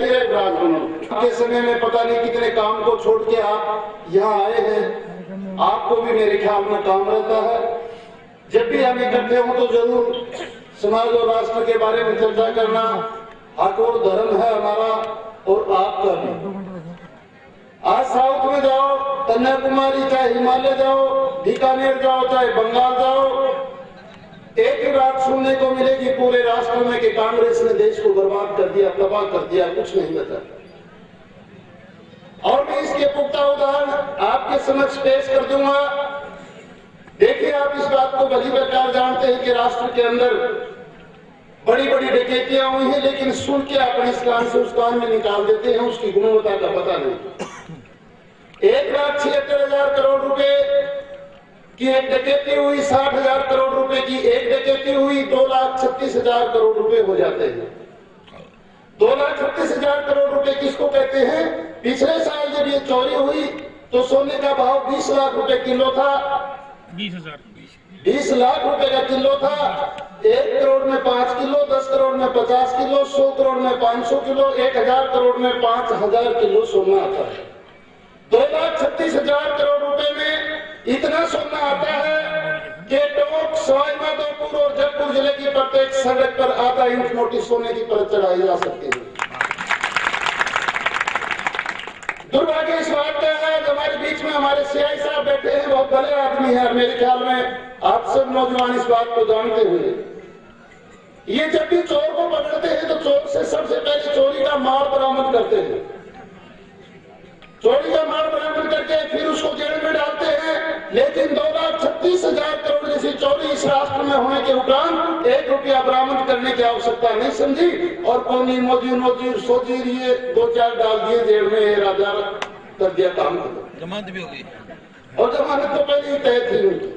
के समय में पता नहीं कितने काम को छोड़ के आप यहाँ आए हैं, आपको भी मेरे ख्याल में काम रहता है। जब भी हम इकट्ठे हों तो जरूर समाज और राष्ट्र के बारे में चर्चा करना हक और धर्म है हमारा और आपका भी। आज साउथ में जाओ, कन्याकुमारी चाहे हिमालय जाओ, बीकानेर जाओ चाहे बंगाल जाओ, एक ही बात सुनने को मिलेगी पूरे राष्ट्र में कि कांग्रेस ने देश को बर्बाद कर दिया, तबाह कर दिया, कुछ नहीं बचा। और मैं इसके पुख्ता उदाहरण आपके समक्ष पेश कर दूंगा। देखिए, आप इस बात को भली प्रकार जानते हैं कि राष्ट्र के अंदर बड़ी बड़ी डकैतियां हुई हैं, लेकिन सुन के अपने इस कान से उस कान में निकाल देते हैं, उसकी गुणवत्ता का पता नहीं। 1,76,000 करोड़ रुपए की एक डकैती हुई, 60,000 करोड़ रुपए की एक डकैती हुई, 2,36,000 करोड़ रुपए हो जाते हैं। 2,36,000 करोड़ रुपए किसको कहते हैं? पिछले साल जब ये चोरी हुई तो सोने का भाव 20 लाख रुपए किलो था, 20 लाख रुपए का किलो था। 1 करोड़ में 5 किलो, 10 करोड़ में 50 किलो, 100 करोड़ में 500 किलो, 1,000 करोड़ में 5,000 किलो सोना आता है। 2,36,000 करोड़ रुपए में इतना सोना आता है कि टोंक, सवाई माधोपुर और जयपुर जिले की प्रत्येक सड़क पर आधा इंच मोटी सोने की परत चढ़ाई जा सकती है। दुर्भाग्य इस बात का है, हमारे बीच में हमारे सीआई साहब बैठे हैं, बहुत भले आदमी है, मेरे ख्याल में आप सब नौजवान इस बात को जानते हुए ये जब भी चोर को पकड़ते हैं तो चोर से सबसे पहले चोरी का माल बरामद करते हैं। चोरी का माल बरामद करके फिर उसको जेल में डालते हैं। लेकिन 2,36,000 करोड़ जैसी चोरी इस राष्ट्र में होने के उपरांत 1 रुपया बरामद करने की आवश्यकता नहीं समझी और कौनी मोजी सोजीर ये 2-4 डाल दिए जेल में, राजा कर दिया काम। जमानत भी हो गई और जमानत तो पहले ही तय थी उनकी।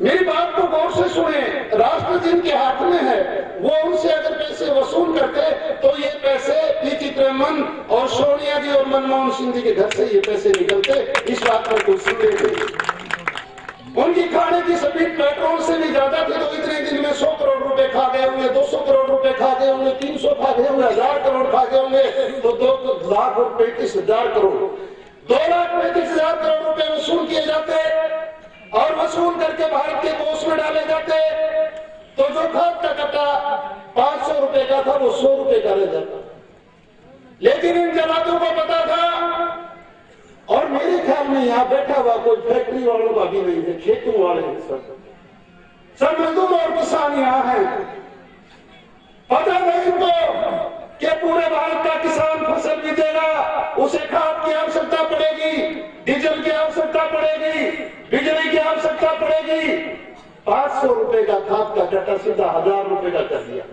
मेरी बात को गौर से सुने, राष्ट्र जिनके हाथ में है वो उनसे अगर पैसे वसूल करते तो ये पैसे पी चिदंबरम और सोनिया जी और मनमोहन सिंह जी के घर से ये पैसे निकलते, इस बात पर कुछ संदेह नहीं। उनकी खाने की सभी पेट्रोल से भी ज्यादा थी, तो इतने दिन में 100 करोड़ रुपए खा गए होंगे, 200 करोड़ रुपए खा गए होंगे, 300 खा गए होंगे, 1,000 करोड़ खा गए होंगे, तो 2,35,000 करोड़, 2,35,000 करोड़ रुपए वसूल किए जाते और वसूल करके भारत के कोष में डाले जाते, तो जो खाद का कट्टा 500 रुपए का था वो 100 रुपए का रह जाता। लेकिन इन जमातों को पता था, और मेरे ख्याल में यहाँ बैठा हुआ कोई फैक्ट्री वालों का भी नहीं है, खेतों वाले हैं, सब मजदूर और किसान यहाँ हैं। पता नहीं इनको कि पूरे भारत का किसान फसल बीतेगा, उसे खाद की आवश्यकता पड़ेगी, डीजल की आवश्यकता पड़ेगी, बिजली की आवश्यकता पड़ेगी। 500 रुपए का खाद का कट्टा सीधा 1,000 रुपए का कर दिया।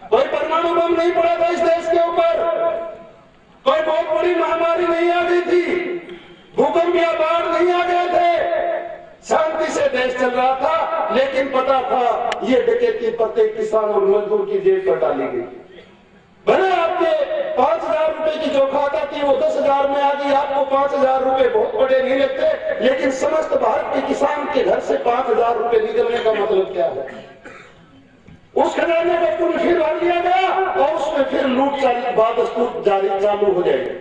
कोई परमाणु बम नहीं पड़ा था इस देश के ऊपर, कोई बहुत बड़ी महामारी नहीं आ गई थी, भूकंप या बाढ़ नहीं आ गए थे, शांति से देश चल रहा था। लेकिन पता था ये डकैती प्रत्येक किसान और मजदूर की जेब पर डाली गई। भले आपके 5,000 रुपए की जो खाता थी वो 10,000 में आ गई, आपको 5,000 रुपए बहुत बड़े नहीं लगते, लेकिन समस्त भारत के किसान के घर से 5,000 रुपए निकलने का मतलब क्या है? उस खजाने को तुम फिर भर लिया गया और उसमें फिर लूट जारी चालू हो जाएगी।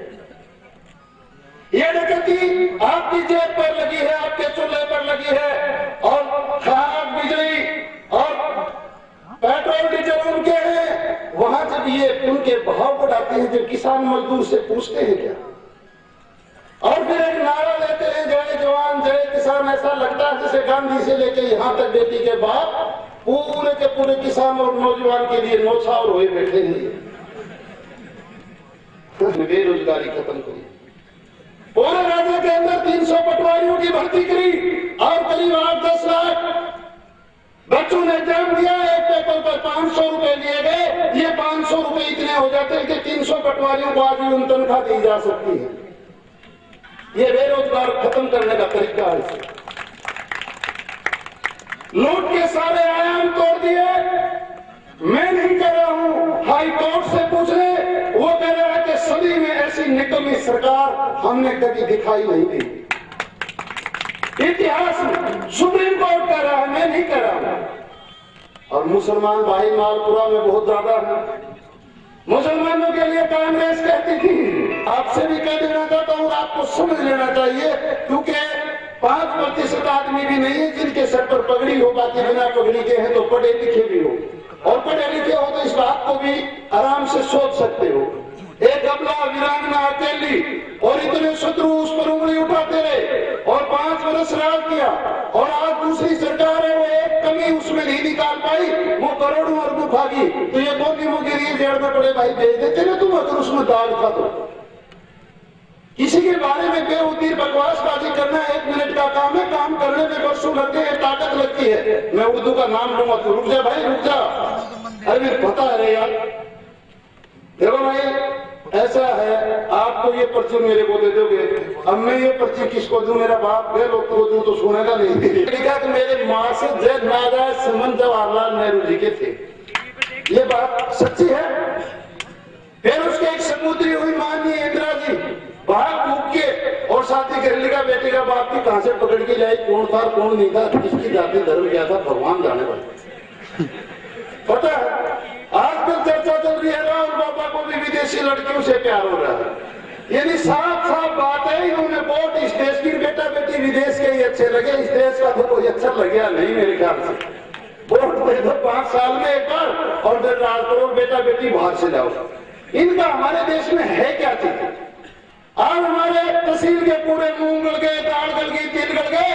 ये डकैती आपकी जेब पर लगी है, आपके चूल्हे पर लगी है, और खाद, बिजली और पेट्रोल डीजल उनके हैं। वहां जब ये उनके भाव बढ़ाते हैं, जब किसान मजदूर से पूछते हैं क्या, और फिर एक नारा लेते हैं, जय जवान जय किसान, ऐसा लगता है जैसे गांधी से लेके यहाँ तक बेटी के बाप पूरे के पूरे किसान और नौजवान के लिए नौछावर हुए बैठे हैं। बेरोजगारी खत्म करी, पूरे राज्य के अंदर 300 पटवारियों की भर्ती करी और करीब 8-10 लाख बच्चों ने एग्जाम दिया। एक पेपर पर 500 रुपए लिए गए। ये 500 रुपए इतने हो जाते हैं कि 300 पटवारियों को आजीवन तनख्वाह दी जा सकती है। ये बेरोजगार खत्म करने का तरीका है। लूट के सारे आयाम तोड़ दिए। मैं नहीं कह रहा हूं, हाई कोर्ट से पूछ ले, वो कह रहा है कि सदी में ऐसी निकम्मी सरकार हमने कभी दिखाई नहीं दी। इतिहास में सुप्रीम कोर्ट कह रहा है, मैं नहीं कह रहा हूं। और मुसलमान भाई मालपुरा में बहुत ज्यादा है, मुसलमानों के लिए कांग्रेस कहती थी, आपसे भी कह देना चाहता हूँ, आपको समझ लेना चाहिए, क्योंकि 5% आदमी भी नहीं है जिनके सर पर पगड़ी हो, बाकी बिना पगड़ी के हैं तो पढ़े लिखे भी हो, और पढ़े लिखे हो तो इस बात को भी आराम से सोच सकते हो। एक अबला वीरांगना अकेली और इतने शत्रु उस पर उंगली उठाते रहे और 5 वर्ष राज किया, और आज दूसरी सरकार है, वो एक कमी उसमें नहीं निकाल पाई, वो करोड़ों अरबों खागी, तो ये कौन मुझे जेल में पड़े भाई भेज देते ना तुम, अगर उसमें दाल खा दो। किसी के बारे में बेउद्दीर बकवासबाजी करना 1 मिनट का काम है, काम करने में वर्षों लगते हैं, ताकत लगती है। मैं उर्दू का नाम लूंगा तो रुक जा भाई, रुक जा, अरे मेरे पता है यार। देखो भाई ऐसा है, आप तो ये पर्ची मेरे को दे दोगे, अब मैं ये पर्ची किसको दूं? मेरा बाप गए लोग को दूं तो सुनेगा नहीं। लिखा कि मेरे माँ से जय नाजायज संबंध जवाहरलाल नेहरू जी के थे, ये बात सच्ची है। फिर उसके एक समुद्री हुई माननीय इंदिरा जी बाहर भूख के, और साथी घरेली का बेटे का बाप की कहां से पकड़ के लाई, कौन था कौन नहीं था, किसकी जाति धर्म क्या था, भगवान जाने वाले। पता है आजकल चर्चा चल रही है राहुल बाबा को भी विदेशी लड़कियों से प्यार हो रहा है, यानी साफ साफ बात है, इन्होंने वोट इस देश की बेटा बेटी विदेश के ही अच्छे लगे, इस देश का तो कोई अच्छा लगे नहीं मेरे ख्याल से। वोट दे दो 5 साल में एक बार और फिर राज करो, बेटा बेटी बाहर से लाओ। इनका हमारे देश में है क्या चीज? आज हमारे तहसील के पूरे मूंग गल गए, दाल गल गई, तिल गल गए,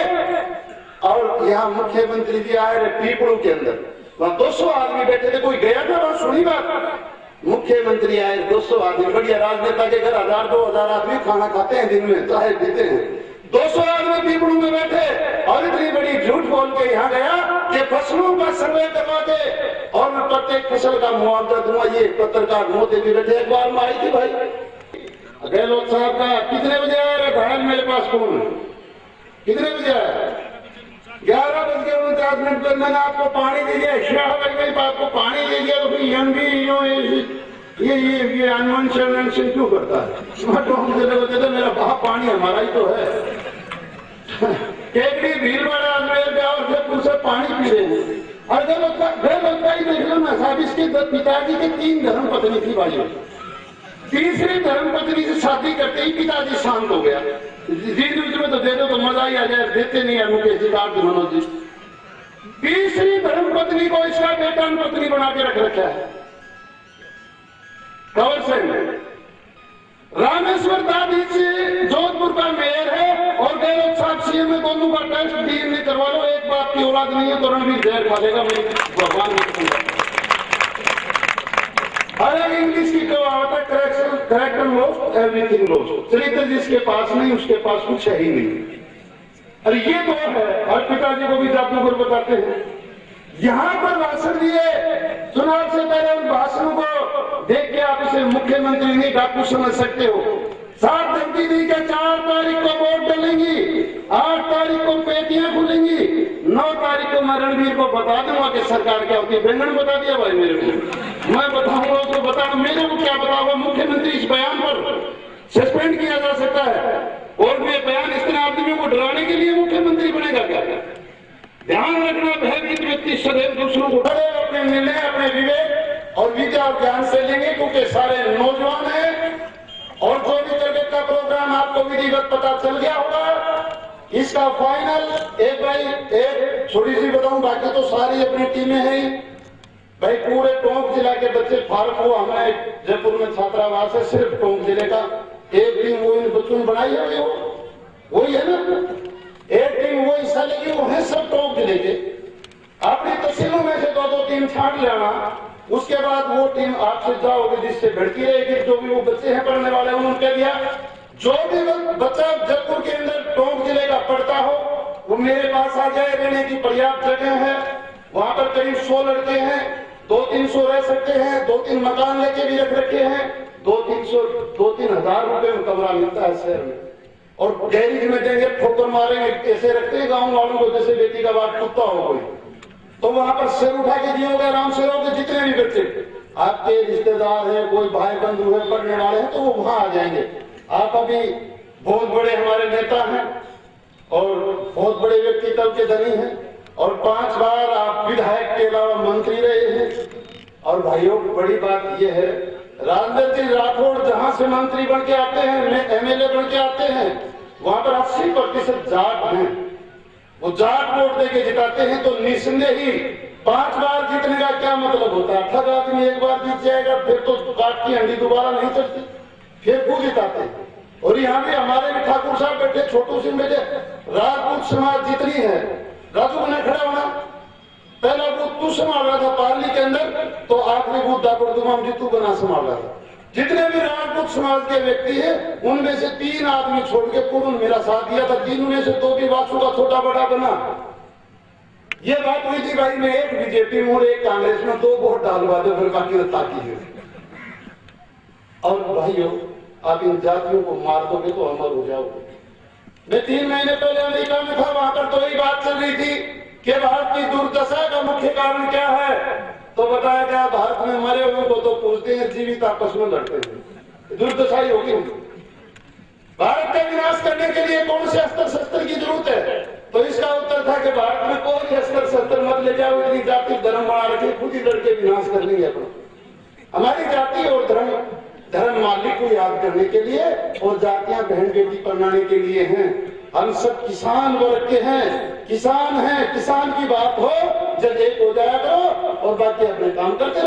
और यहाँ मुख्यमंत्री जी आए रहे पीपड़ू के अंदर, वहां 200 आदमी बैठे थे, कोई गया था वहां? सुनी बात? मुख्यमंत्री आए, 200 आदमी, बढ़िया राजनेता के घर 1000-2000 आदमी खाना खाते हैं दिन में, चाहे पीते हैं, 200 आदमी पीपड़ू में बैठे, और इतनी बड़ी झूठ बोल के यहाँ गया कि फसलों का सर्वे करवा दे और मैं प्रत्येक फसल का मुआवजा दूंगा। ये पत्रकार मोदी भी बैठे, एक बार में आई थी भाई गहलोत साहब का, कितने बजे आया रहा मेरे पास फोन, कितने बजे आया? 11:49 पर मैंने आपको पानी दे दिया, आपको पानी दे दिया, तो फिर ये हनुमान शरण सिंह क्यों करता है? मेरा बाप पानी हमारा ही तो है। केकड़ी भीलवाड़ा अजमेर से पानी पी रहे हैं, और गहलोत ही देख लो ना साहब, इसके पिताजी के 3 धर्म पत्नी थी भाई, तीसरी धर्म पत्नी से शादी करते ही पिताजी शांत हो गया। में तो दे दो तो मजा ही आ जाए, देते नहीं है मुकेश जी, मनोज जी। तीसरी धर्म पत्नी को इसका बेटा पत्नी बना के रख रखा है। कंवर सिंह रामेश्वर दादी से जोधपुर का मेयर है, और गहलोत साहब सीएम में दोनों का टेस्ट डीएनए करवा लो, एक बाप की औलाद नहीं है तो रणवीर जहर खा लेगा, मेरी भगवान ने। हालांकि इंग्लिश की कहावत है, करेक्टर लॉस्ट एवरीथिंग लॉस्ट, चरित्र जिसके पास नहीं उसके पास कुछ है ही नहीं। अरे ये तो है, और पिताजी को भी जादूगर बताते हैं। यहाँ पर भाषण दिए, चुनाव से पहले उन भाषणों को देख के आप इसे मुख्यमंत्री नहीं डाकू समझ सकते हो। 7 धमकी दी के 4 तारीख को वोट डलेंगी, 8 तारीख को पेटियां खुलेंगी, 9 तारीख को मैं रणवीर को बता दूंगा कि सरकार क्या होती है। बैंगन बता दिया भाई मेरे को, मैं बताऊंगा उसको बता दो, मेरे को क्या बताऊंगा? मुख्यमंत्री इस बयान पर सस्पेंड किया जा सकता है, और ये बयान इस तरह आदमियों को डराने के लिए मुख्यमंत्री बनेगा क्या? ध्यान रखना, भयभीत व्यक्ति सदैव दूसरों को अपने निर्णय, अपने विवेक और विद्या और ज्ञान से लेंगे, क्योंकि सारे नौजवान हैं। और जो भी क्रिकेट का प्रोग्राम आपको विधिवत पता चल गया होगा, इसका फाइनल एक छोटी सी बताऊं, बाकी तो सारी अपनी टीमें हैं भाई। पूरे टोंक जिला के बच्चे फार्म हुआ, हमारे जयपुर में छात्रावास है सिर्फ टोंक जिले का, एक टीम वो इन बच्चों ने बनाई है, वही है ना, एक टीम वो हिस्सा लेगी, वो है सब टोंक जिले के। अपनी तहसीलों में से 2-2 टीम छांट लेना, उसके बाद वो टीम आपसे जाओगे जिससे भिड़ती रहेगी। जो भी वो बच्चे हैं पढ़ने वाले, उन्होंने कह दिया जो भी बच्चा जयपुर के अंदर टोंक जिले का पढ़ता हो वो मेरे पास आ जाए, रहने की पर्याप्त जगह है, वहां पर करीब 100 लड़के हैं, 200-300 रह सकते हैं, 2-3 मकान लेके भी रख रखे हैं, 2-3 हजार रुपए में कमरा मिलता है शहर में, और गैरेज में देंगे, ठोकर मारेंगे, ऐसे रखते हैं गाँव वालों को जैसे बेटी का बात कुत्ता हो कोई, तो वहां पर सिर उठा के दियोगे, आराम से रहोगे। जितने भी बच्चे आपके रिश्तेदार हैं, कोई भाई बंधु है, पढ़ने वाले हैं, तो वो वहां आ जाएंगे। आप अभी बहुत बड़े हमारे नेता हैं और बहुत बड़े व्यक्तित्व के धनी हैं, और 5 बार आप विधायक के अलावा मंत्री रहे हैं। और भाइयों बड़ी बात यह है, राजेंद्र जी राठौड़ जहां से मंत्री बन के आते हैं, एमएलए बन के आते हैं, वहां पर 80% जाट हैं। वो जाट वोट देके जिताते हैं, तो निस्संदेह ही 5 बार जीतने का क्या मतलब होता है? 18 आदमी एक बार जीत जाएगा, फिर तो काट की हंडी दोबारा नहीं चलती, फिर क्यों जिताते हैं? और यहाँ भी हमारे भी ठाकुर साहब बैठे, छोटू सिंह बैठे, राजपूत समाज जितनी है, राजू ने खड़ा होना, पहला बूथ तू संभाल रहा था पार्ली के अंदर, तो आखिरी बूथ दापुर तुमाम जीतू बना संभाल रहा था। जितने भी राजपूत समाज के व्यक्ति हैं, उनमें से 3 आदमी छोड़ के पूर्ण मेरा साथ दिया था। 3 में से 2 भी बासु का छोटा बड़ा बना। ये बात हुई थी भाई, मैं एक बीजेपी में और एक कांग्रेस में 2 वोट डालवा दो, फिर बाकी ताकि है। और भाइयों, आप इन जातियों को मार दोगे तो अमर हो जाओगे। मैं 3 महीने पहले अमेरिका में था, वहां पर तो यही बात चल रही थी कि भारत की दुर्दशा का मुख्य कारण क्या है। तो बताया गया भारत में मरे हुए को तो पूछते हैं, जीवित आपस में लड़ते हैं, दुर्दशा ही होगी। भारत का विनाश करने के लिए कौन से अस्त्र शस्त्र की जरूरत है? तो इसका उत्तर था कि भारत में कोई अस्त्र शस्त्र मत ले जाओ, इतनी जाति धर्म बढ़ा रखे, खुद ही लड़के विनाश कर लेंगे अपना। हमारी जाति और धर्म मालिक को याद करने के लिए, और जातियां बहन बेटी बनाने के लिए हैं। हम सब किसान वर्ग के हैं, किसान हैं। किसान की बात हो जब एक हो जाया करो और बाकी अपने काम करते